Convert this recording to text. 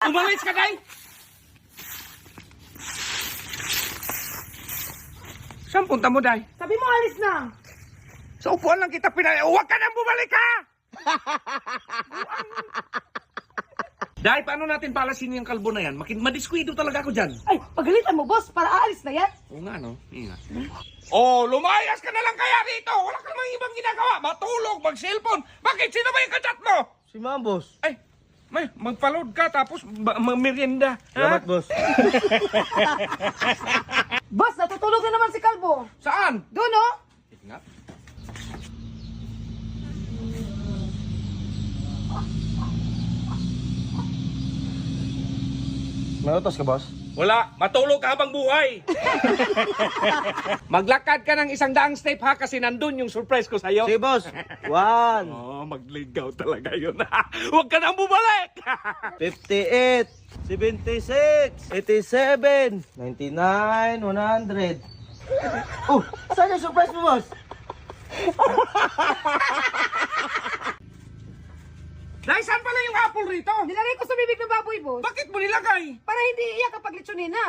Umalis ka, Day! Saan punta mo, Day? Sabi mo alis na. Sa upuan lang kita Huwag ka nang bumalik, ha! Day, paano natin palasin yung kalbo na yan? Madiskwido talaga ako dyan. Ay, pagalitan mo, boss, para aalis na yan. Oo nga, no? Ingat. Oh, lumayas ka na lang kaya rito. Wala ka namang ibang ginagawa. Matulog, mag-cellphone. Bakit? Sino ba yung kachat mo? Si Ma'am, boss. Ay, magpa-load ka tapos merienda. Salamat, boss. Boss, natutulog na naman si Kalbo. Saan? Doon, oh. Ingat. May utos ka, boss? Wala, matulog ka habang buhay. Maglakad ka ng 100 step ha kasi nandun yung surprise ko sa'yo. Sige, boss. 1, Oh, magligaw talaga yun ha. Huwag ka nang bumalik. 58, 76, 87, 99, 100. Oh, saan yung surprise mo, boss? Dahil saan pala yung apple rito? Nilagay ko sa bibig ng baboy, boss. Bakit mo nilagay? Para hindi iyak kapag litsunin na.